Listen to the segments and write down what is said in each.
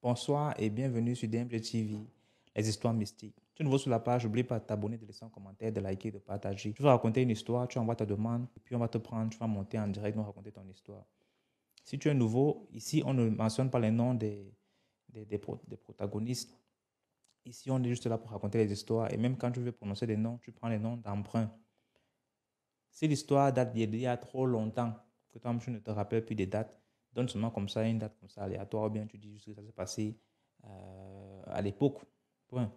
Bonsoir et bienvenue sur DMG TV, les histoires mystiques. Tu es nouveau sur la page, n'oublie pas de t'abonner, de laisser un commentaire, de liker, de partager. Tu vas raconter une histoire, tu envoies ta demande, et puis on va te prendre, tu vas monter en direct, nous raconter ton histoire. Si tu es nouveau, ici on ne mentionne pas les noms des protagonistes. Ici on est juste là pour raconter les histoires, et même quand tu veux prononcer des noms, tu prends les noms d'emprunt. Si l'histoire date d'il y a trop longtemps, que toi tu ne te rappelles plus des dates, donne seulement comme ça une date comme ça aléatoire, ou bien tu dis juste que ça s'est passé à l'époque. Point.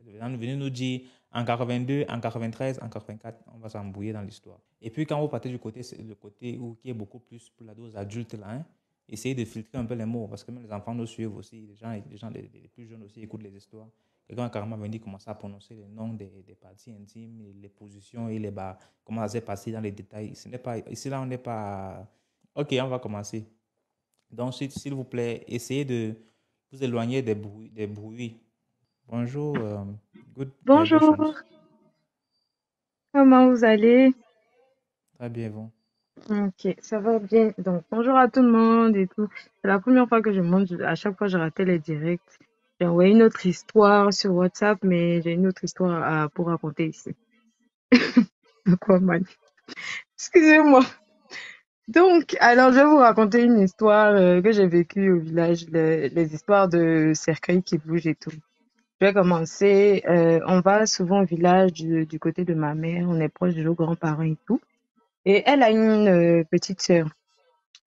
Venez nous dire en 82, en 93, en 84, on va s'embrouiller dans l'histoire. Et puis quand vous partez du côté, le côté où, qui est beaucoup plus pour la dose adulte, là, hein, essayez de filtrer un peu les mots, parce que même les enfants nous suivent aussi, les plus jeunes aussi écoutent les histoires. Quelqu'un a carrément venu commencer à prononcer les noms des parties intimes, les positions et comment ça s'est passé dans les détails. Ce n'est pas, ici, là, on n'est pas... Ok, on va commencer. Donc, s'il vous plaît, essayez de vous éloigner des bruits. Bonjour, good vibrations. Bonjour, comment vous allez? Très bien, bon. Ok, ça va bien. Donc, bonjour à tout le monde et tout. C'est la première fois que je monte. À chaque fois, je ratais les directs. J'ai envoyé une autre histoire sur WhatsApp, mais j'ai une autre histoire pour raconter ici. Aquaman. Excusez-moi. Donc, alors, je vais vous raconter une histoire que j'ai vécue au village, les histoires de cercueils qui bougent et tout. Je vais commencer. On va souvent au village du côté de ma mère. On est proche de nos grands-parents et tout. Et elle a une petite sœur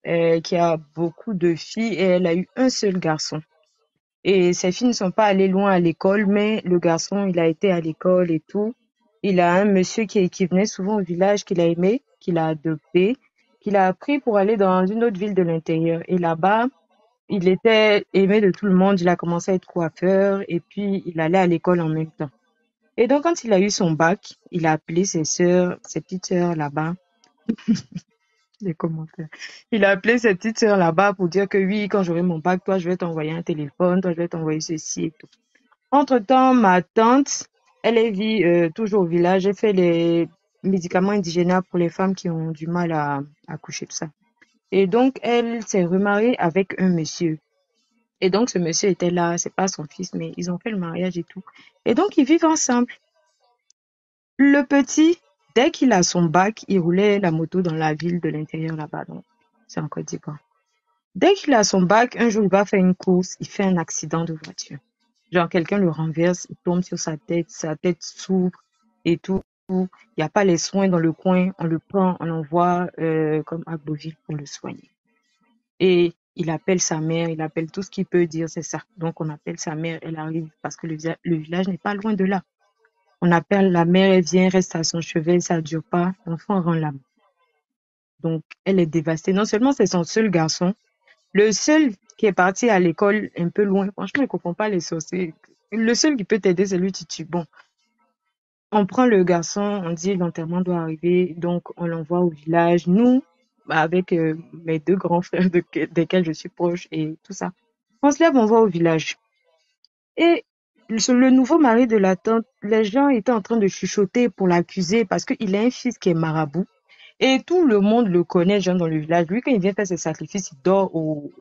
qui a beaucoup de filles et elle a eu un seul garçon. Et ses filles ne sont pas allées loin à l'école, mais le garçon, il a été à l'école et tout. Il a un monsieur qui venait souvent au village, qu'il a aimé, qu'il a adopté, qu'il a pris pour aller dans une autre ville de l'intérieur. Et là-bas, il était aimé de tout le monde. Il a commencé à être coiffeur et puis il allait à l'école en même temps. Et donc, quand il a eu son bac, il a appelé ses sœurs, ses petites sœurs là-bas, les commentaires. Il a appelé cette petite sœur là-bas pour dire que oui, quand j'aurai mon bac, toi, je vais t'envoyer un téléphone, toi, je vais t'envoyer ceci et tout. Entre-temps, ma tante, elle vit toujours au village. Elle fait les médicaments indigènes pour les femmes qui ont du mal à accoucher, tout ça. Et donc, elle s'est remariée avec un monsieur. Et donc, ce monsieur était là, c'est pas son fils, mais ils ont fait le mariage et tout. Et donc, ils vivent ensemble. Le petit, dès qu'il a son bac, il roulait la moto dans la ville de l'intérieur là-bas. Donc, c'est en Côte d'Ivoire. Dès qu'il a son bac, un jour, il va faire une course, il fait un accident de voiture. Genre, quelqu'un le renverse, il tombe sur sa tête s'ouvre et tout. Il n'y a pas les soins dans le coin, on le prend, on l'envoie comme à Beauville pour le soigner. Et il appelle sa mère, il appelle tout ce qu'il peut dire, c'est ça. Donc, on appelle sa mère, elle arrive parce que le village n'est pas loin de là. On appelle la mère, elle vient, reste à son chevet, ça ne dure pas, l'enfant rend l'âme. Donc, elle est dévastée. Non seulement c'est son seul garçon, le seul qui est parti à l'école un peu loin, franchement, il ne comprend pas les sorciers. Le seul qui peut t'aider, c'est lui, Titi. Bon, on prend le garçon, on dit l'enterrement doit arriver, donc on l'envoie au village. Nous, avec mes deux grands frères desquels je suis proche et tout ça, on se lève, on va au village. Et le nouveau mari de la tante, les gens étaient en train de chuchoter pour l'accuser parce qu'il a un fils qui est marabout. Et tout le monde le connaît, genre dans le village. Lui, quand il vient faire ses sacrifices, il dort au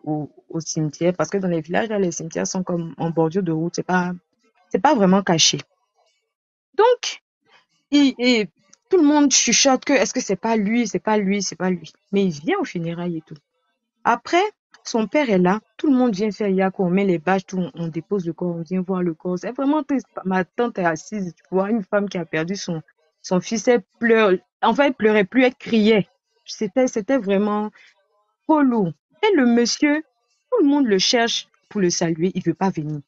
cimetière. Parce que dans les villages, là, les cimetières sont comme en bordure de route. C'est pas vraiment caché. Donc, et tout le monde chuchote que est-ce que c'est pas lui, c'est pas lui, c'est pas lui. Mais il vient aux funérailles et tout. Après, son père est là. Tout le monde vient faire yako. On met les bâches, tout, on dépose le corps, on vient voir le corps. C'est vraiment triste. Ma tante est assise. Tu vois, une femme qui a perdu son fils, elle pleure. En fait, elle pleurait plus, elle criait. C'était vraiment trop lourd. Et le monsieur, tout le monde le cherche pour le saluer. Il veut pas venir.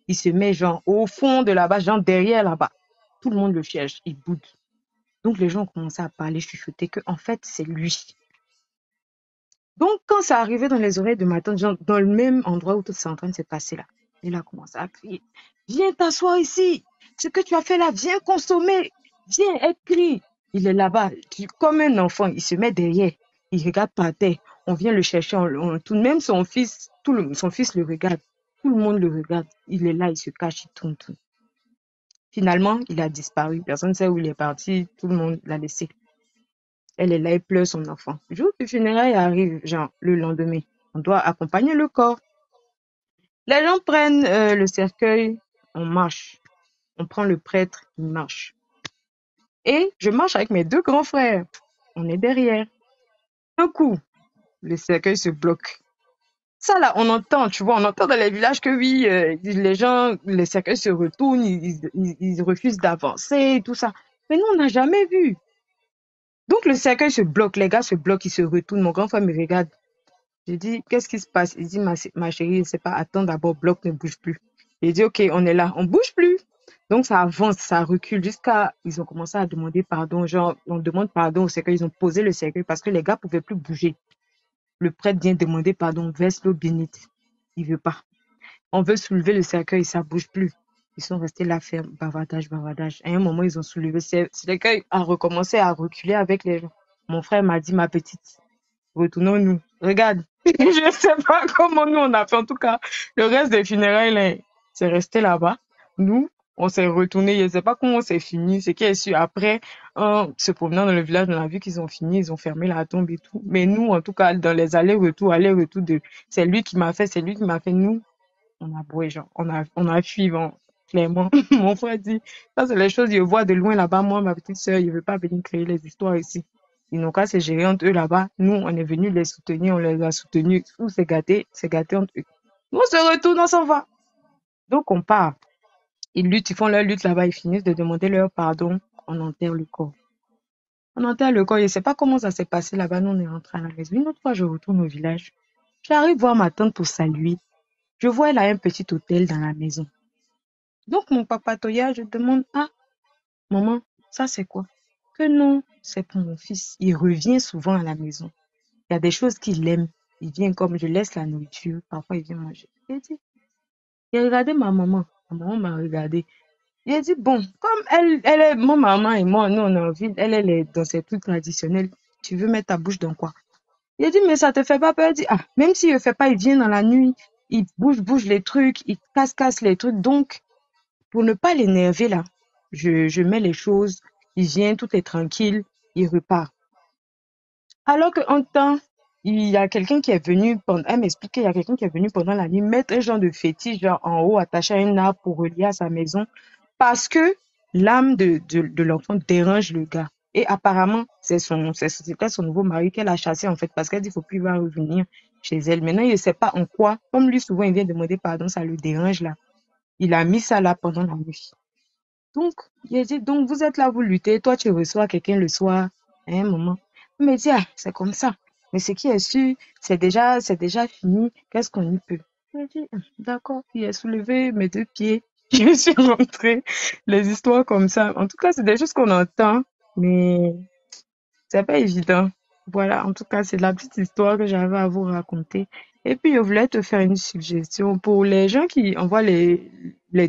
Il se met genre au fond de là-bas, genre derrière là-bas. Tout le monde le cherche. Il boude. Donc les gens ont commencé à parler, chuchoter que en fait, c'est lui. Donc, quand ça arrivait dans les oreilles de ma tante, genre, dans le même endroit où tout c'est en train de se passer là, il a commencé à crier, viens t'asseoir ici, ce que tu as fait là, viens consommer, viens, écris. Il est là-bas, comme un enfant, il se met derrière, il regarde par terre, on vient le chercher, tout de même son fils, son fils le regarde, tout le monde le regarde, il est là, il se cache, il tourne, tout. Finalement, il a disparu, personne ne sait où il est parti, tout le monde l'a laissé. Elle est là, elle pleure son enfant. Le jour du funérail arrive, genre le lendemain. On doit accompagner le corps. Les gens prennent le cercueil, on marche. On prend le prêtre, il marche. Et je marche avec mes deux grands frères. On est derrière. Un coup, le cercueil se bloque. Ça là, on entend, tu vois, on entend dans les villages que oui, les gens, les cercueils se retournent, ils refusent d'avancer, tout ça. Mais nous, on n'a jamais vu. Donc le cercueil se bloque, les gars se bloquent, ils se retournent. Mon grand frère me regarde. J'ai dit, qu'est-ce qui se passe? Il dit, ma chérie, je sais pas, attends d'abord, bloc ne bouge plus. J'ai dit, ok, on est là, on bouge plus. Donc ça avance, ça recule jusqu'à, ils ont commencé à demander pardon, genre, on demande pardon au cercueil, ils ont posé le cercueil parce que les gars pouvaient plus bouger. Le prêtre vient demander pardon, verse l'eau bénite. Il veut pas. On veut soulever le cercueil, ça bouge plus. Ils sont restés là, faire bavardage, bavardage. À un moment, ils ont soulevé, le cercueil a recommencé à reculer avec les gens. Mon frère m'a dit, ma petite, retournons-nous. Regarde, je ne sais pas comment nous on a fait. En tout cas, le reste des funérailles, là, c'est resté là-bas. Nous, on s'est retourné. Je ne sais pas comment c'est fini. C'est qui est sûr. Après, en se promenant dans le village, on a vu qu'ils ont fini. Ils ont fermé la tombe et tout. Mais nous, en tout cas, dans les allers-retours, c'est lui qui m'a fait, c'est lui qui m'a fait. Nous, on a boué, genre, on a fui, bon, clairement. Mon frère dit, ça, c'est les choses, je vois de loin là-bas. Moi, ma petite sœur, il veut pas venir créer les histoires ici. Ils n'ont qu'à se gérer entre eux là-bas. Nous, on est venus les soutenir, on les a soutenus. Tout c'est gâté entre eux. Nous, on se retourne, on s'en va. Donc, on part. Ils luttent, ils font leur lutte là-bas, ils finissent de demander leur pardon. On enterre le corps. On enterre le corps. Je ne sais pas comment ça s'est passé là-bas. Nous, on est rentrés à la maison. Une autre fois, je retourne au village. J'arrive voir ma tante pour saluer. Je vois, elle a un petit hôtel dans la maison. Donc, mon papa Toya, je demande, ah, maman, ça c'est quoi? Que non, c'est pour mon fils. Il revient souvent à la maison. Il y a des choses qu'il aime. Il vient comme je laisse la nourriture. Parfois, il vient manger. J'ai regardé ma maman. Ma maman m'a regardé. J'ai dit, bon, comme elle est, mon maman et moi, nous, on est en ville, elle est dans ses trucs traditionnels. Tu veux mettre ta bouche dans quoi? J'ai dit, mais ça te fait pas peur? Elle dit, ah, même s'il ne fait pas, il vient dans la nuit, il bouge les trucs, il casse les trucs. Donc, pour ne pas l'énerver là, je mets les choses, il vient, tout est tranquille, il repart. Alors qu'en temps, il y a quelqu'un qui est venu, elle m'expliquait, il y a quelqu'un qui est venu pendant la nuit mettre un genre de fétiche genre en haut, attaché à un arbre pour relier à sa maison, parce que l'âme de l'enfant dérange le gars. Et apparemment, c'était son nouveau mari qu'elle a chassé en fait, parce qu'elle dit qu'il ne faut plus voir revenir chez elle. Maintenant, il ne sait pas en quoi, comme lui souvent il vient demander pardon, ça le dérange là. Il a mis ça là pendant la nuit. Donc, il a dit, donc vous êtes là, vous luttez, toi tu reçois quelqu'un le soir, à un moment. Il me dit, ah, c'est comme ça. Mais ce qui est sûr, c'est déjà fini, qu'est-ce qu'on y peut? Il dit, ah, d'accord, il a soulevé mes deux pieds, je suis rentrée, les histoires comme ça. En tout cas, c'est des choses qu'on entend, mais c'est pas évident. Voilà, en tout cas, c'est la petite histoire que j'avais à vous raconter. Et puis, je voulais te faire une suggestion pour les gens qui envoient les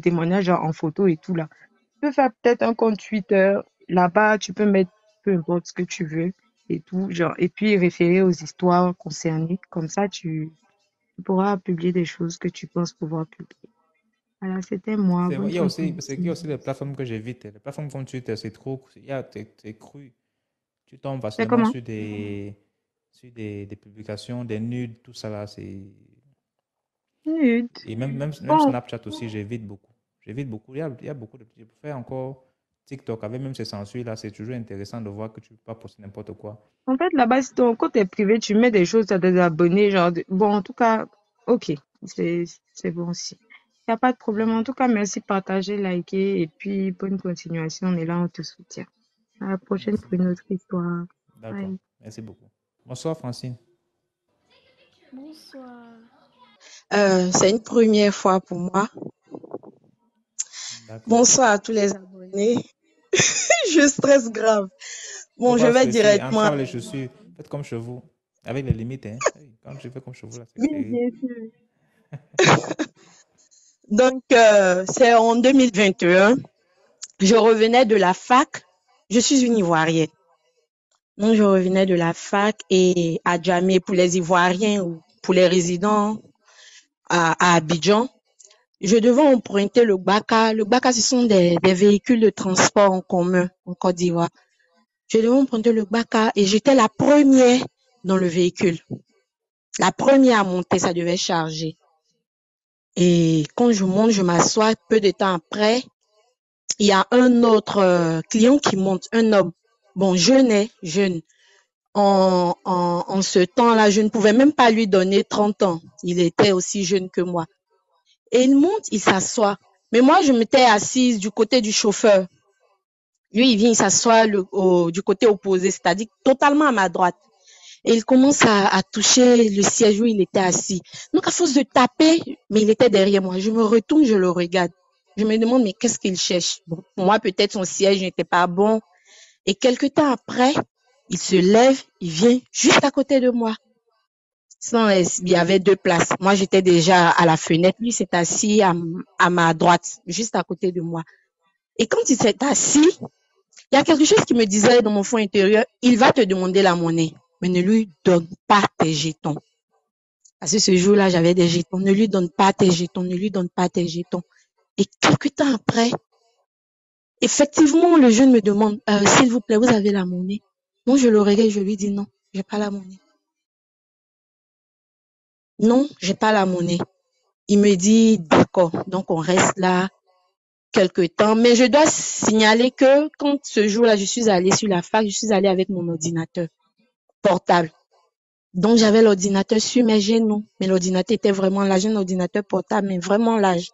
témoignages en photo et tout là. Tu peux faire peut-être un compte Twitter. Là-bas, tu peux mettre peu importe ce que tu veux et tout, genre, et puis référer aux histoires concernées. Comme ça, tu pourras publier des choses que tu penses pouvoir publier. Voilà, c'était moi. C'est vrai, Bonne il y a aussi, parce qu'il y a continuation. aussi des plateformes que j'évite. Les plateformes comme Twitter, c'est trop, t'es cru. Tu tombes C'est facilement comment? sur des publications, des nudes, tout ça là. Nude. Et même Bon, Snapchat aussi, j'évite beaucoup. J'évite beaucoup. Il y a beaucoup de. Je peux faire encore TikTok avec même ces censures là. C'est toujours intéressant de voir que tu ne peux pas poster n'importe quoi. en fait, là-bas, si ton compte est privé, tu mets des choses à des abonnés, genre, bon, en tout cas, ok, c'est, c'est bon aussi. Il n'y a pas de problème. En tout cas, merci, partagez, likez, et puis bonne continuation. On est là, on te soutient. À la prochaine Merci. pour une autre histoire. D'accord. Bye. Merci beaucoup. Bonsoir, Francine. Bonsoir. C'est une première fois pour moi. D'accord. Bonsoir à tous les abonnés. Je stresse grave. Faut Bon, je pas vais stresser. directement. Entrave les chaussures. Faites comme chez vous. Avec les limites, hein. Hey, quand je fais comme chez vous, là, c'est Oui, terrible. bien sûr. Donc, c'est en 2021. Je revenais de la fac. Je suis une Ivoirienne. Donc, je revenais de la fac et à Djamé pour les Ivoiriens ou pour les résidents à Abidjan. Je devais emprunter le Gbaka. Le Gbaka, ce sont des véhicules de transport en commun en Côte d'Ivoire. Je devais emprunter le Baka et j'étais la première dans le véhicule. La première à monter, ça devait charger. Et quand je monte, je m'assois. Peu de temps après, il y a un autre client qui monte, un homme. Bon, jeune. En ce temps-là, je ne pouvais même pas lui donner 30 ans. Il était aussi jeune que moi. Et il monte, il s'assoit. Mais moi, je m'étais assise du côté du chauffeur. Lui, il vient, il s'assoit du côté opposé, c'est-à-dire totalement à ma droite. Et il commence à toucher le siège où il était assis. Donc, à force de taper, mais il était derrière moi. Je me retourne, je le regarde. Je me demande, mais qu'est-ce qu'il cherche? Bon, pour moi, peut-être son siège n'était pas bon. Et quelque temps après, il se lève, il vient juste à côté de moi. Il y avait 2 places. Moi, j'étais déjà à la fenêtre. Lui s'est assis à ma droite, juste à côté de moi. Et quand il s'est assis, il y a quelque chose qui me disait dans mon fond intérieur, il va te demander la monnaie, mais ne lui donne pas tes jetons. Parce que ce jour-là, j'avais des jetons. Ne lui donne pas tes jetons, ne lui donne pas tes jetons. Et quelques temps après, effectivement, le jeune me demande, s'il vous plaît, vous avez la monnaie? Non, je le regarde, je lui dis non, j'ai pas la monnaie. Non, j'ai pas la monnaie. Il me dit, d'accord. Donc, on reste là quelque temps. Mais je dois signaler que quand ce jour-là, je suis allée sur la fac, je suis allée avec mon ordinateur portable. Donc, j'avais l'ordinateur sur mes genoux. Mais l'ordinateur était vraiment large, un ordinateur portable, mais vraiment large.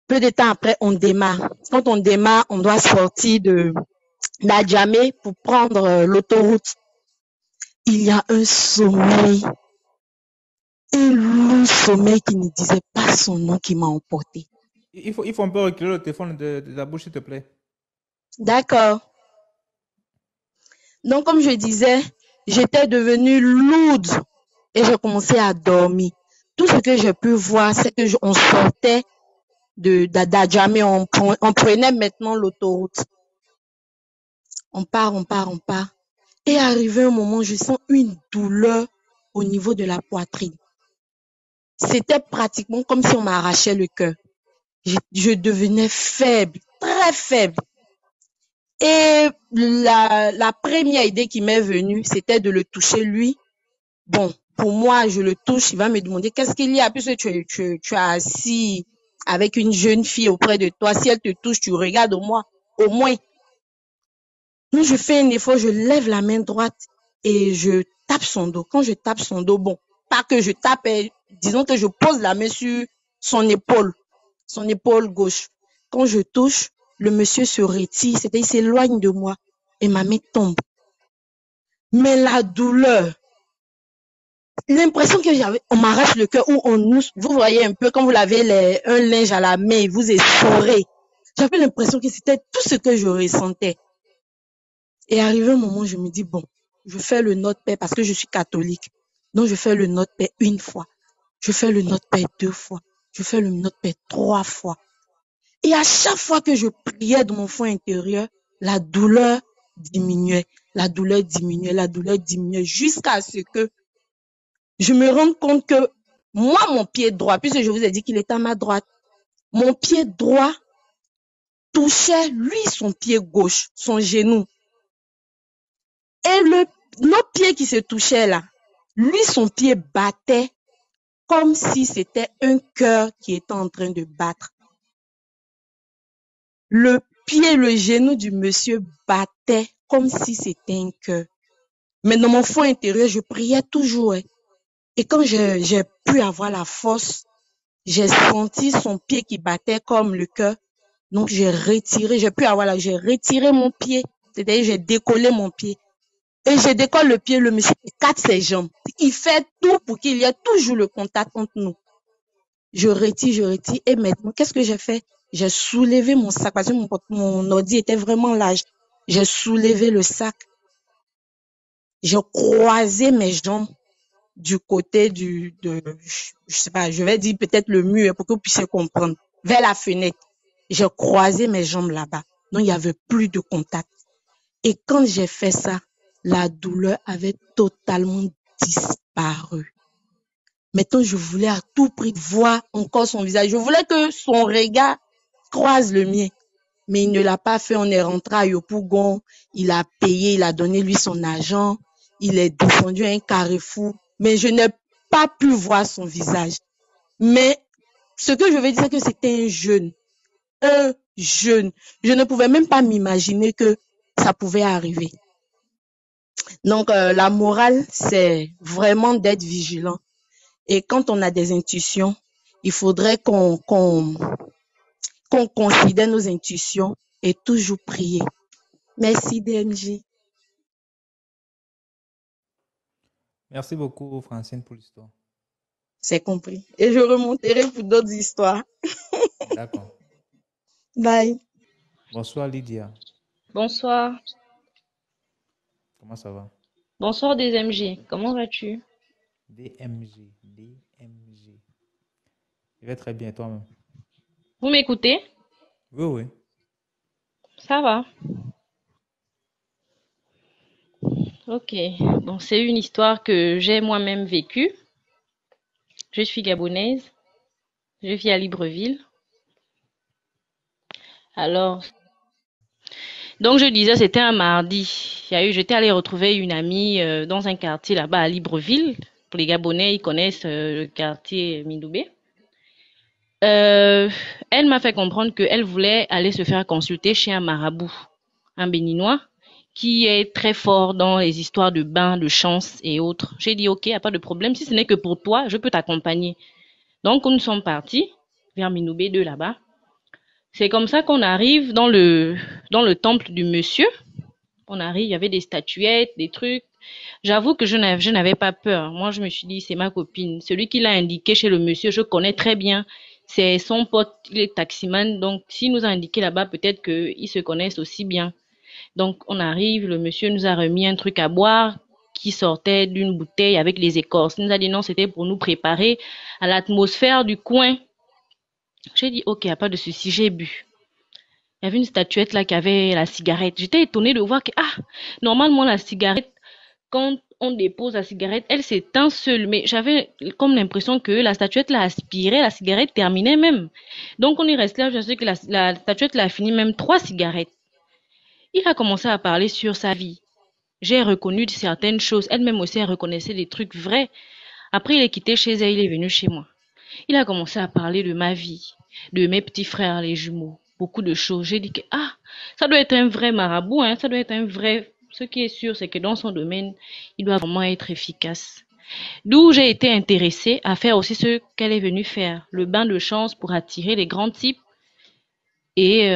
Peu de temps après, on démarre. Quand on démarre, on doit sortir de d'Adjamé pour prendre l'autoroute. Il y a un sommeil, un lourd sommeil qui ne disait pas son nom qui m'a emporté. Il faut un peu reculer le téléphone de la bouche, s'il te plaît. D'accord. Donc, comme je disais, j'étais devenue lourde et je commençais à dormir. Tout ce que j'ai pu voir, c'est que on sortait d'Adjamé, on prenait maintenant l'autoroute. On part. Et arrivé un moment, je sens une douleur au niveau de la poitrine. C'était pratiquement comme si on m'arrachait le cœur. Je devenais faible, très faible. Et la première idée qui m'est venue, c'était de le toucher lui. Bon, pour moi, je le touche, il va me demander qu'est-ce qu'il y a, puisque tu as assis avec une jeune fille auprès de toi. Si elle te touche, tu regardes au moins. Donc, je fais un effort, je lève la main droite et je tape son dos. Quand je tape son dos, bon, pas que je tape, disons que je pose la main sur son épaule gauche. Quand je touche, le monsieur se retire, c'est-à-dire il s'éloigne de moi et ma main tombe. Mais la douleur, l'impression que j'avais, on m'arrache le cœur ou vous voyez un peu quand vous lavez un linge à la main, vous essorez. J'avais l'impression que c'était tout ce que je ressentais. Et arrivé un moment, je me dis, bon, je fais le Notre Père parce que je suis catholique. Donc, je fais le Notre Père 1 fois. Je fais le Notre Père 2 fois. Je fais le Notre Père 3 fois. Et à chaque fois que je priais dans mon fond intérieur, la douleur diminuait, jusqu'à ce que je me rende compte que moi, mon pied droit, puisque je vous ai dit qu'il était à ma droite, mon pied droit touchait, lui, son pied gauche, son genou. Et notre pied qui se touchait là, lui, son pied battait comme si c'était un cœur qui était en train de battre. Le genou du monsieur battait comme si c'était un cœur. Mais dans mon fond intérieur, je priais toujours. Et quand j'ai pu avoir la force, j'ai senti son pied qui battait comme le cœur. Donc, j'ai retiré mon pied. C'est-à-dire, j'ai décollé mon pied. Et je décolle le pied, le monsieur écarte ses jambes. Il fait tout pour qu'il y ait toujours le contact entre nous. Je retire. Et maintenant, qu'est-ce que j'ai fait? J'ai soulevé mon sac parce que mon ordi était vraiment large. J'ai soulevé le sac. J'ai croisé mes jambes du côté je sais pas, je vais dire peut-être le mur pour que vous puissiez comprendre. Vers la fenêtre. J'ai croisé mes jambes là-bas. Donc, il n'y avait plus de contact. Et quand j'ai fait ça, la douleur avait totalement disparu. Maintenant, je voulais à tout prix voir encore son visage. Je voulais que son regard croise le mien. mais il ne l'a pas fait. On est rentré à Yopougon, il a payé, il a donné lui son argent, il est descendu à un carrefour, mais je n'ai pas pu voir son visage. Mais ce que je veux dire, c'est que c'était un jeune. Je ne pouvais même pas m'imaginer que ça pouvait arriver. Donc, la morale, c'est vraiment d'être vigilant. Et quand on a des intuitions, il faudrait qu'on considère nos intuitions et toujours prier. Merci, DMJ. Merci beaucoup, Francine, pour l'histoire. C'est compris. Et je remonterai pour d'autres histoires. D'accord. Bye. Bonsoir, Lydia. Bonsoir. Comment ça va? Bonsoir DMJ. Comment vas-tu? DMG. DMG. Je vais très bien, toi-même. Vous m'écoutez? Oui, oui. Ça va. Ok. Bon, c'est une histoire que j'ai moi-même vécue. Je suis gabonaise. Je vis à Libreville. Alors, donc je disais, c'était un mardi. J'étais allée retrouver une amie dans un quartier là-bas à Libreville. Pour les Gabonais, ils connaissent le quartier Mindoubé. Elle m'a fait comprendre qu'elle voulait aller se faire consulter chez un marabout, un béninois, qui est très fort dans les histoires de bains, de chance et autres. J'ai dit, ok, y a pas de problème. Si ce n'est que pour toi, je peux t'accompagner. Donc, nous sommes partis vers Minoubé 2 là-bas. C'est comme ça qu'on arrive dans le temple du monsieur. On arrive, il y avait des statuettes, des trucs. J'avoue que je n'avais pas peur. Moi, je me suis dit, c'est ma copine. Celui qui l'a indiqué chez le monsieur, je connais très bien. C'est son pote, il est taximan. Donc, s'il nous a indiqué là-bas, peut-être qu'ils se connaissent aussi bien. Donc, on arrive, le monsieur nous a remis un truc à boire qui sortait d'une bouteille avec les écorces. Il nous a dit non, c'était pour nous préparer à l'atmosphère du coin. J'ai dit, ok, y a pas de souci, j'ai bu. Il y avait une statuette là qui avait la cigarette. J'étais étonnée de voir que, normalement, la cigarette, quand on dépose la cigarette, elle s'éteint seule. Mais j'avais comme l'impression que la statuette l'a aspirée, la cigarette terminait même. Donc, on est resté là, je sais que la statuette l'a fini même 3 cigarettes. Il a commencé à parler sur sa vie. J'ai reconnu certaines choses. Elle-même aussi, elle reconnaissait des trucs vrais. Après, il est quitté chez elle, il est venu chez moi. Il a commencé à parler de ma vie, de mes petits frères, les jumeaux, beaucoup de choses. J'ai dit que, ça doit être un vrai marabout, hein, ça doit être un vrai. Ce qui est sûr, c'est que dans son domaine, il doit vraiment être efficace. D'où j'ai été intéressée à faire aussi ce qu'elle est venue faire, le bain de chance pour attirer les grands types et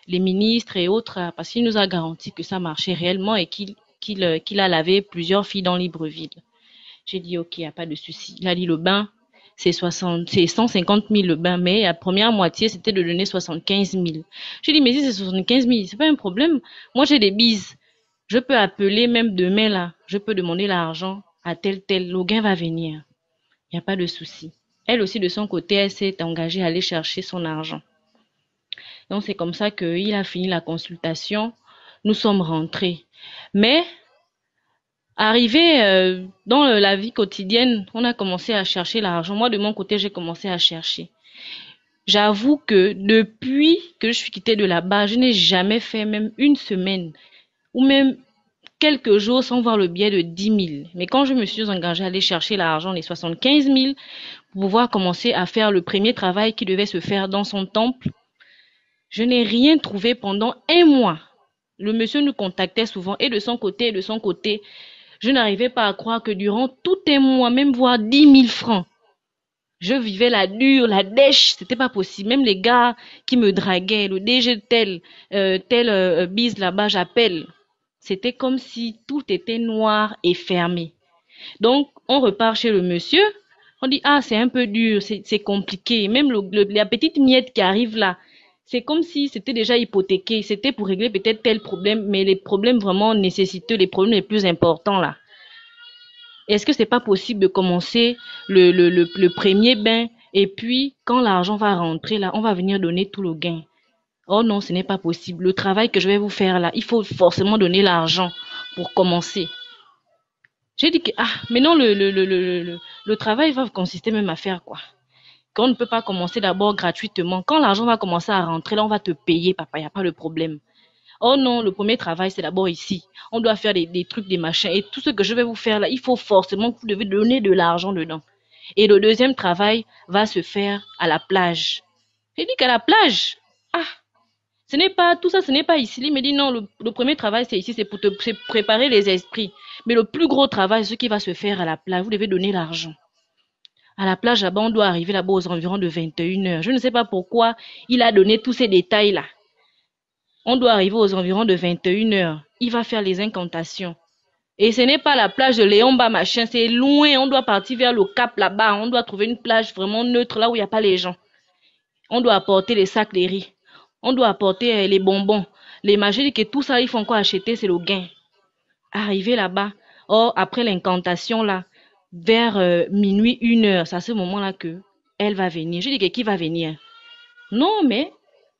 les ministres et autres, parce qu'il nous a garanti que ça marchait réellement et qu'il a lavé plusieurs filles dans Libreville. J'ai dit, ok, y a pas de souci. Il a dit, le bain, c'est 150 000 le bain, mais la première moitié, c'était de donner 75 000. J'ai dit, mais si c'est 75 000, c'est pas un problème. Moi, j'ai des bises. Je peux appeler même demain, là. Je peux demander l'argent à tel. Le gain va venir. Il n'y a pas de souci. Elle aussi, de son côté, elle s'est engagée à aller chercher son argent. Donc, c'est comme ça qu'il a fini la consultation. Nous sommes rentrés. Mais, arrivé dans la vie quotidienne, on a commencé à chercher l'argent. Moi, de mon côté, j'ai commencé à chercher. J'avoue que depuis que je suis quittée de là-bas, je n'ai jamais fait même une semaine ou même quelques jours sans voir le billet de 10 000. Mais quand je me suis engagée à aller chercher l'argent, les 75 000, pour pouvoir commencer à faire le premier travail qui devait se faire dans son temple, je n'ai rien trouvé pendant 1 mois. Le monsieur nous contactait souvent et de son côté et de son côté. Je n'arrivais pas à croire que durant tout 1 mois, même voire 10 000 francs, je vivais la dure, la dèche, c'était pas possible. Même les gars qui me draguaient, le DG tel bise là-bas, j'appelle. C'était comme si tout était noir et fermé. Donc, on repart chez le monsieur, on dit, c'est un peu dur, c'est compliqué. Même la petite miette qui arrive là, c'est comme si c'était déjà hypothéqué. C'était pour régler peut-être tel problème, mais les problèmes vraiment nécessiteux, les problèmes les plus importants là. Est-ce que c'est pas possible de commencer le premier bain et puis quand l'argent va rentrer là, on va venir donner tout le gain? Oh non, ce n'est pas possible. Le travail que je vais vous faire là, il faut forcément donner l'argent pour commencer. J'ai dit que mais non, le travail va consister même à faire quoi? qu'on ne peut pas commencer d'abord gratuitement. Quand l'argent va commencer à rentrer, là, on va te payer, papa, il n'y a pas de problème. Oh non, le premier travail, c'est d'abord ici. On doit faire des trucs, des machins. Et tout ce que je vais vous faire là, il faut forcément que vous devez donner de l'argent dedans. Et le deuxième travail va se faire à la plage. J'ai dit qu'à la plage. Ah, ce n'est pas tout ça, ce n'est pas ici. Il me dit non, le premier travail, c'est ici, c'est pour c'est préparer les esprits. Mais le plus gros travail, ce qui va se faire à la plage, vous devez donner l'argent. À la plage, là-bas, on doit arriver là-bas aux environs de 21 heures. Je ne sais pas pourquoi il a donné tous ces détails-là. On doit arriver aux environs de 21 heures. Il va faire les incantations. Et ce n'est pas la plage de Léomba, machin, c'est loin. On doit partir vers le cap là-bas. On doit trouver une plage vraiment neutre, là où il n'y a pas les gens. On doit apporter les sacs de riz. On doit apporter les bonbons. Les magies que tout ça, il faut encore acheter, c'est le gain. Arriver là-bas. Or, après l'incantation, là, vers minuit, 1 heure, c'est à ce moment-là que elle va venir. Je dis que qui va venir? Non, mais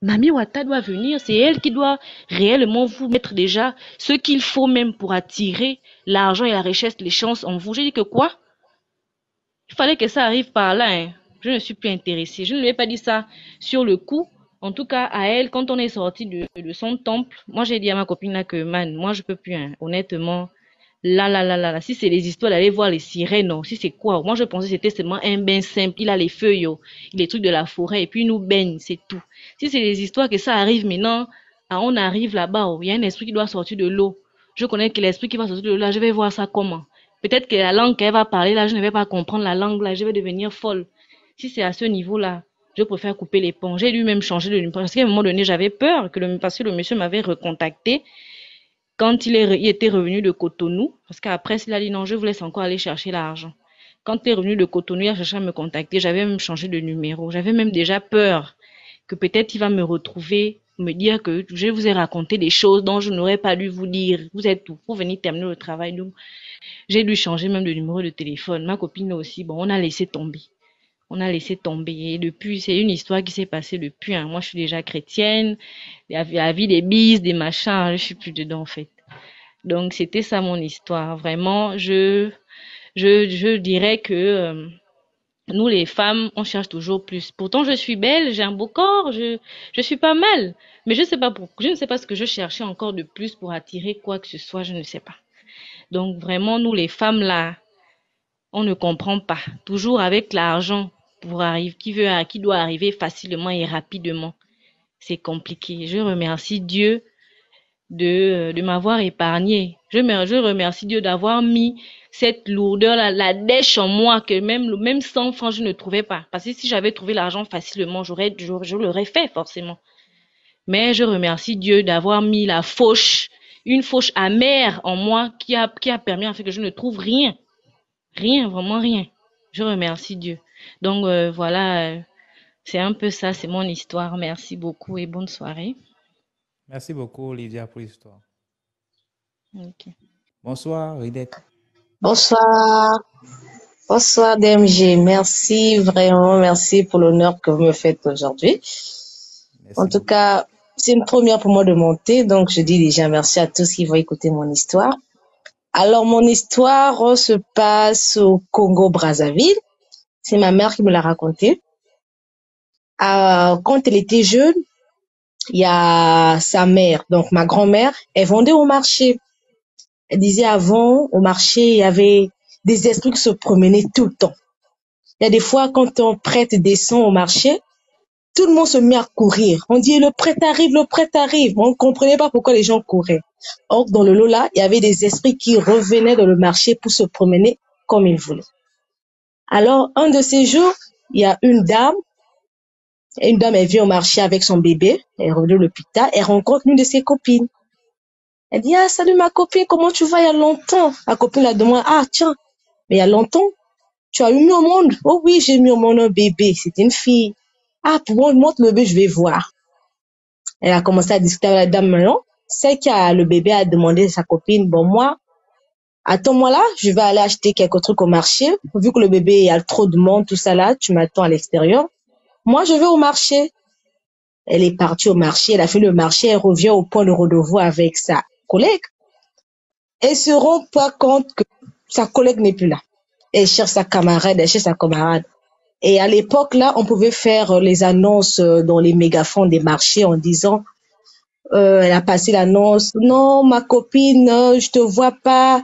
Mami Wata doit venir. C'est elle qui doit réellement vous mettre déjà ce qu'il faut même pour attirer l'argent et la richesse, les chances en vous. Je dis que quoi? Il fallait que ça arrive par là. Hein. Je ne suis plus intéressée. Je ne lui ai pas dit ça sur le coup. En tout cas, à elle, quand on est sorti de son temple, moi j'ai dit à ma copine là que, man, moi je peux plus, hein. Honnêtement. Là. Si c'est les histoires d'aller voir les sirènes, non. Si c'est quoi? Moi je pensais que c'était seulement un bain simple. Il a les feuilles, les trucs de la forêt, et puis il nous baigne, c'est tout. Si c'est les histoires que ça arrive maintenant, on arrive là-bas, il y a un esprit qui doit sortir de l'eau. Je connais que l'esprit qui va sortir de l'eau, là, je vais voir ça comment. Peut-être que la langue qu'elle va parler, là, je ne vais pas comprendre la langue, là, je vais devenir folle. Si c'est à ce niveau-là, je préfère couper les ponts. J'ai dû même changer de numéro. Parce qu'à un moment donné, j'avais peur parce que le monsieur m'avait recontacté quand il était revenu de Cotonou. Parce qu'après, il a dit non, je vous laisse encore aller chercher l'argent. Quand il est revenu de Cotonou, il a cherché à me contacter. J'avais même changé de numéro. J'avais même déjà peur que peut-être il va me retrouver, me dire que je vous ai raconté des choses dont je n'aurais pas dû vous dire. Vous êtes où? Pour venir terminer le travail. Donc, j'ai dû changer même de numéro de téléphone. Ma copine aussi. Bon, on a laissé tomber. Et depuis, c'est une histoire qui s'est passée depuis. Hein. Moi, je suis déjà chrétienne. La vie des bises, des machins, je suis plus dedans, en fait. Donc, c'était ça mon histoire. Vraiment, je dirais que nous, les femmes, on cherche toujours plus. Pourtant, je suis belle, j'ai un beau corps, je suis pas mal. Mais je ne sais pas ce que je cherchais encore de plus pour attirer quoi que ce soit, je ne sais pas. Donc, vraiment, nous, les femmes, là, on ne comprend pas. Toujours avec l'argent pour arriver, qui doit arriver facilement et rapidement. C'est compliqué. Je remercie Dieu de m'avoir épargné. Je remercie Dieu d'avoir mis cette lourdeur, la dèche en moi, que même 100 francs, je ne trouvais pas. Parce que si j'avais trouvé l'argent facilement, je l'aurais fait forcément. Mais je remercie Dieu d'avoir mis une fauche amère en moi qui a permis en fait que je ne trouve rien. Rien, vraiment rien. Je remercie Dieu. Donc voilà, c'est un peu ça, c'est mon histoire. Merci beaucoup et bonne soirée. Merci beaucoup, Lydia, pour l'histoire. Okay. Bonsoir, Ridette. Bonsoir. Bonsoir, DMG. Merci, vraiment, merci pour l'honneur que vous me faites aujourd'hui. En tout cas, c'est une première pour moi de monter, donc je dis déjà merci à tous qui vont écouter mon histoire. Alors, mon histoire se passe au Congo-Brazzaville. C'est ma mère qui me l'a racontée. Quand elle était jeune, il y a sa mère, donc ma grand-mère, elle vendait au marché. Elle disait avant, au marché, il y avait des esprits qui se promenaient tout le temps. Il y a des fois, quand on prête des sons au marché, tout le monde se met à courir. On dit, le prêtre arrive, le prêtre arrive. On ne comprenait pas pourquoi les gens couraient. Or, dans le lot là, il y avait des esprits qui revenaient dans le marché pour se promener comme ils voulaient. Alors, un de ces jours, il y a une dame, elle vient au marché avec son bébé, elle est revenue de l'hôpital, elle rencontre l'une de ses copines. Elle dit, ah, salut ma copine, comment tu vas il y a longtemps? La copine la demande, ah, tiens, mais il y a longtemps, tu as eu mis au monde? Oh oui, j'ai mis au monde un bébé, c'était une fille. Ah, pour moi, montre le bébé, je vais voir. Elle a commencé à discuter avec la dame maintenant. Celle qui a le bébé a demandé à sa copine, bon, moi, attends-moi là, je vais aller acheter quelques trucs au marché. Vu que le bébé, il y a trop de monde, tout ça là, tu m'attends à l'extérieur. Moi, je vais au marché. Elle est partie au marché, elle a fait le marché, elle revient au point de rendez-vous avec sa collègue. Elle se rend pas compte que sa collègue n'est plus là. Elle cherche sa camarade, Et à l'époque, là, on pouvait faire les annonces dans les mégaphones des marchés en disant, elle a passé l'annonce, non, ma copine, je te vois pas,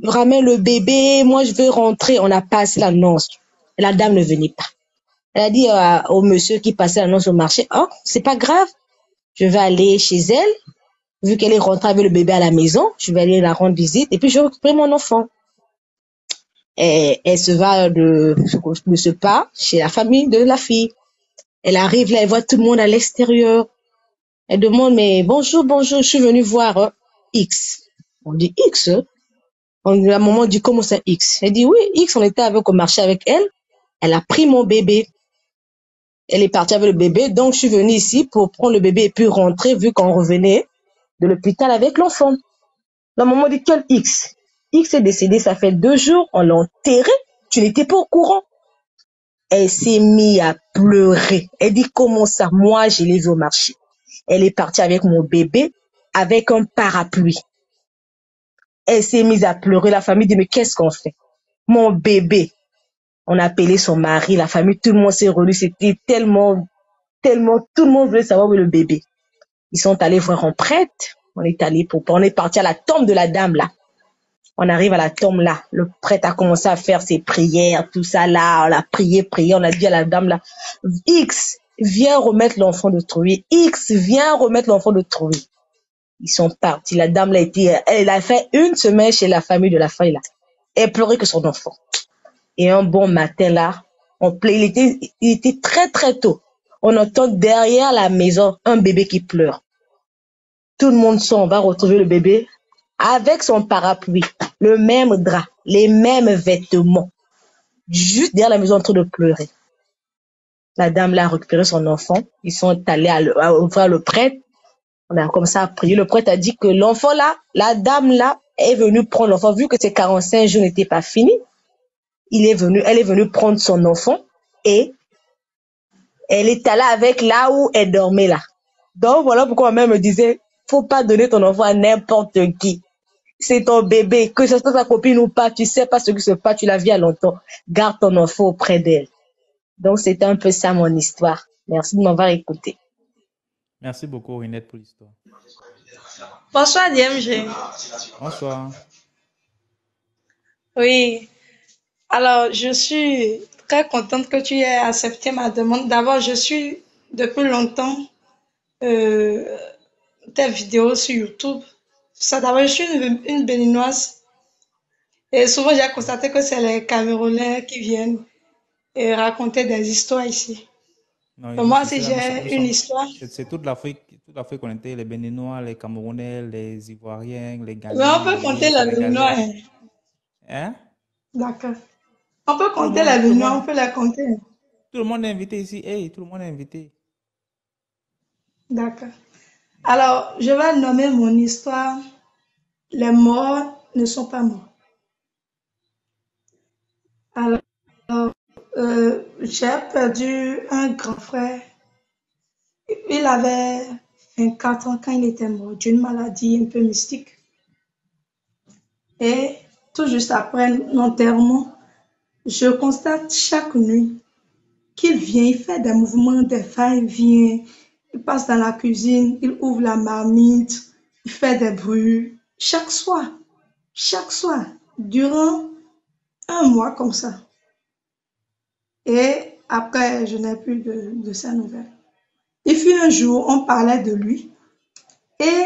ramène le bébé, moi je veux rentrer. On a passé l'annonce. La dame ne venait pas. Elle a dit au monsieur qui passait l'annonce au marché, oh, c'est pas grave, je vais aller chez elle, vu qu'elle est rentrée avec le bébé à la maison, je vais aller la rendre visite et puis je vais récupérer mon enfant. Et elle se va de ce pas chez la famille de la fille. Elle arrive là, elle voit tout le monde à l'extérieur. Elle demande, mais bonjour, bonjour, je suis venue voir X. On dit X. À un moment, on dit, comment c'est X? Elle dit, oui, X, on était avec au marché avec elle. Elle a pris mon bébé. Elle est partie avec le bébé, donc je suis venue ici pour prendre le bébé et puis rentrer, vu qu'on revenait de l'hôpital avec l'enfant. La maman dit, quel X? X est décédé, ça fait 2 jours, on l'a enterré, tu n'étais pas au courant. Elle s'est mise à pleurer. Elle dit, comment ça? Moi, je l'ai vu au marché. Elle est partie avec mon bébé, avec un parapluie. Elle s'est mise à pleurer. La famille dit, mais qu'est-ce qu'on fait? Mon bébé. On a appelé son mari, la famille, tout le monde s'est réuni. C'était tellement, tout le monde voulait savoir où est le bébé. Ils sont allés voir un prêtre. On est parti à la tombe de la dame, là. On arrive à la tombe, là. Le prêtre a commencé à faire ses prières, tout ça, là. On a prié. On a dit à la dame, là, X, viens remettre l'enfant de trouver. X, viens remettre l'enfant de trouver. Ils sont partis. La dame, là, elle a fait 1 semaine chez la famille de la fille, là. Elle pleurait que son enfant. Et un bon matin, là, il était très, très tôt. On entend derrière la maison un bébé qui pleure. Tout le monde on va retrouver le bébé avec son parapluie, le même drap, les mêmes vêtements, juste derrière la maison en train de pleurer. La dame là a récupéré son enfant. Ils sont allés à ouvrir le prêtre. On a comme ça prié. Le prêtre a dit que l'enfant là, la dame là est venue prendre l'enfant. Vu que ces 45 jours n'étaient pas finis, elle est venue prendre son enfant et elle est allée avec là où elle dormait là. Donc voilà pourquoi ma mère me disait, faut pas donner ton enfant à n'importe qui. C'est ton bébé, que ce soit ta copine ou pas, tu sais pas ce qui se passe, tu la vis à longtemps. Garde ton enfant auprès d'elle. Donc c'était un peu ça mon histoire. Merci de m'avoir écouté. Merci beaucoup, Rinette, pour l'histoire. Bonsoir DMG. Bonsoir. Oui, alors je suis très contente que tu aies accepté ma demande. D'abord, je suis depuis longtemps tes vidéos sur YouTube. Ça, d'abord, je suis une Béninoise et souvent j'ai constaté que c'est les Camerounais qui viennent raconter des histoires ici. Non, Donc, moi, ici, si j'ai une histoire, c'est toute l'Afrique qu'on était, les Béninois, les Camerounais, les Ivoiriens, les mais on Ghanéens, peut compter les les Béninois. Sénégalais. Hein? D'accord. On peut Tout le compter monde, les tout le Béninois, on monde, peut les compter. tout le monde est invité ici. Hey, tout le monde est invité. D'accord. Alors, je vais nommer mon histoire. Les morts ne sont pas morts. Alors, j'ai perdu un grand frère. Il avait 24 ans quand il était mort d'une maladie un peu mystique. Et tout juste après l'enterrement, je constate chaque nuit qu'il vient, il fait des mouvements, des va-et-vient, il passe dans la cuisine, il ouvre la marmite, il fait des bruits. Chaque soir, durant un mois comme ça. Et après, je n'ai plus de sa nouvelle. Il fut un jour, on parlait de lui et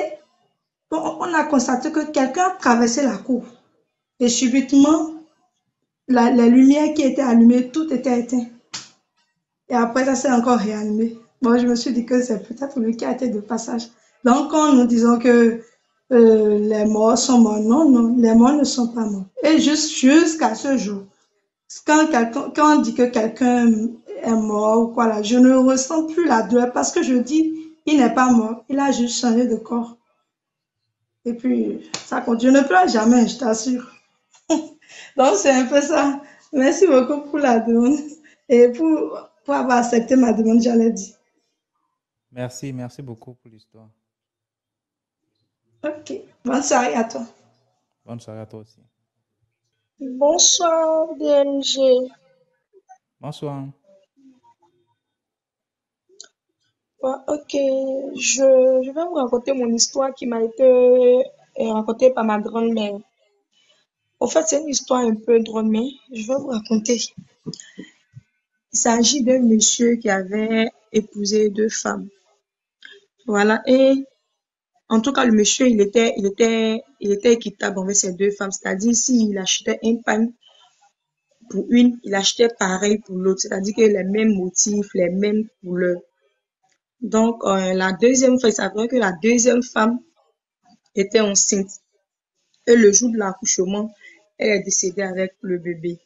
on a constaté que quelqu'un traversait la cour. Et subitement, la lumière qui était allumée, tout était éteint. Et après, ça s'est encore réallumé. Bon, je me suis dit que c'est peut-être lui qui a été de passage. Donc, quand nous disons que les morts sont morts, non, les morts ne sont pas morts. Et jusqu'à ce jour, quand on dit que quelqu'un est mort ou quoi là, je ne ressens plus la douleur parce que je dis, il n'est pas mort, il a juste changé de corps. Et puis, ça continue. Je ne pleure jamais, je t'assure. Donc, c'est un peu ça. Merci beaucoup pour la demande et pour avoir accepté ma demande, j'allais dire. Merci beaucoup pour l'histoire. Ok, bonne soirée à toi. Bonne soirée à toi aussi. Bonsoir, DMG. Bonsoir. Ouais, ok, je vais vous raconter mon histoire qui m'a été racontée par ma grand-mère. En fait, c'est une histoire un peu drôle, mais je vais vous raconter. Il s'agit d'un monsieur qui avait épousé deux femmes. Voilà. Et en tout cas, le monsieur, il était équitable envers ces deux femmes. C'est-à-dire, s'il achetait un pain pour une, il achetait pareil pour l'autre. C'est-à-dire que les mêmes motifs, les mêmes couleurs. Donc, la deuxième fois, il s'avérait que la deuxième femme était enceinte. Et le jour de l'accouchement, elle est décédée avec le bébé.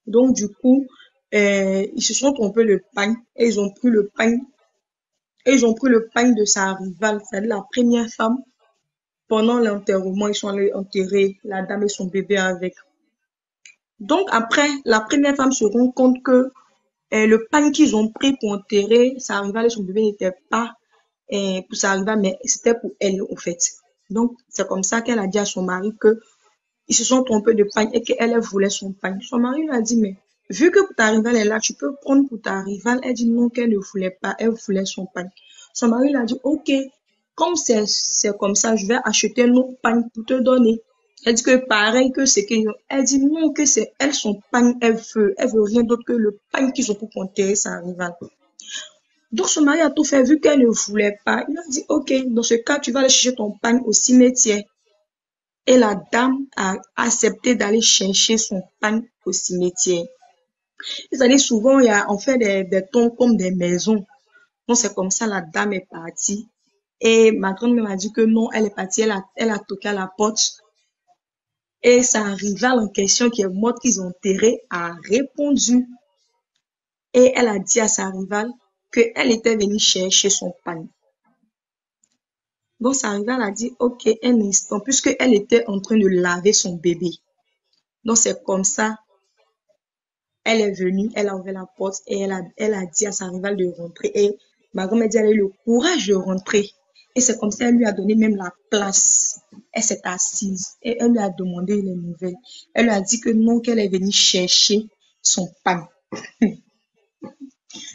Donc, du coup, ils se sont trompés le pain et ils ont pris le pain. Et ils ont pris le pain de sa rivale, c'est-à-dire la première femme. Pendant l'enterrement, ils sont allés enterrer la dame et son bébé avec. Donc, après, la première femme se rend compte que le pain qu'ils ont pris pour enterrer sa rivale et son bébé n'était pas pour sa rivale, mais c'était pour elle, en fait. Donc, c'est comme ça qu'elle a dit à son mari que ils se sont trompés de pain et qu'elle elle voulait son pain. Son mari lui a dit, mais vu que ta rivale est là, tu peux prendre pour ta rivale. Elle dit non, qu'elle ne voulait pas, elle voulait son pain. Son mari lui a dit, ok, comme c'est comme ça, je vais acheter un autre pain pour te donner. Elle dit que pareil que c'est que elle dit non, que c'est elle son pain, elle veut rien d'autre que le pain qu'ils ont pour enterrer sa rivale. Donc son mari a tout fait, vu qu'elle ne voulait pas, il a dit, ok, dans ce cas, tu vas aller chercher ton pain au cimetière. Et la dame a accepté d'aller chercher son pain au cimetière. C'est-à-dire souvent, on fait des tombes comme des maisons. Donc c'est comme ça, la dame est partie. Et ma grand-mère m'a dit que non, elle est partie, elle a toqué à la porte. Et sa rivale en question, qui est morte, qu'ils ont enterrée, a répondu. Et elle a dit à sa rivale qu'elle était venue chercher son pain. Donc sa rivale a dit, ok, un instant, puisqu'elle était en train de laver son bébé. Donc c'est comme ça, elle est venue, elle a ouvert la porte et elle a dit à sa rivale de rentrer. Et ma grand-mère dit, elle a eu le courage de rentrer. Et c'est comme ça, elle lui a donné même la place. Elle s'est assise et elle lui a demandé les nouvelles. Elle lui a dit que non, qu'elle est venue chercher son pain.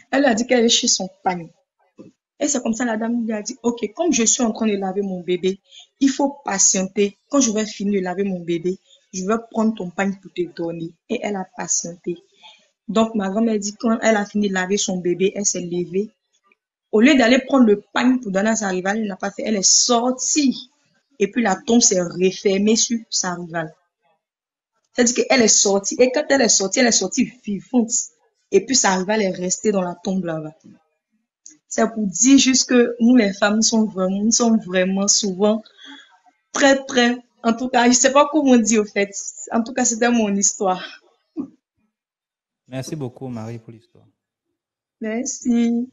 Elle lui a dit qu'elle est chez son pain. Et c'est comme ça, la dame lui a dit, ok, comme je suis en train de laver mon bébé, il faut patienter. Quand je vais finir de laver mon bébé, je vais prendre ton pain pour te donner. Et elle a patienté. Donc, ma grand-mère dit, quand elle a fini de laver son bébé, elle s'est levée. Au lieu d'aller prendre le pain pour donner à sa rivale, elle n'a pas fait. Elle est sortie. Et puis, la tombe s'est refermée sur sa rivale. C'est-à-dire qu'elle est sortie. Et quand elle est sortie vivante. Et puis, sa rivale est restée dans la tombe là-bas. C'est pour dire juste que nous, les femmes, nous sommes vraiment souvent très, très, en tout cas, je ne sais pas comment on dit au fait. En tout cas, c'était mon histoire. Merci beaucoup, Marie, pour l'histoire. Merci.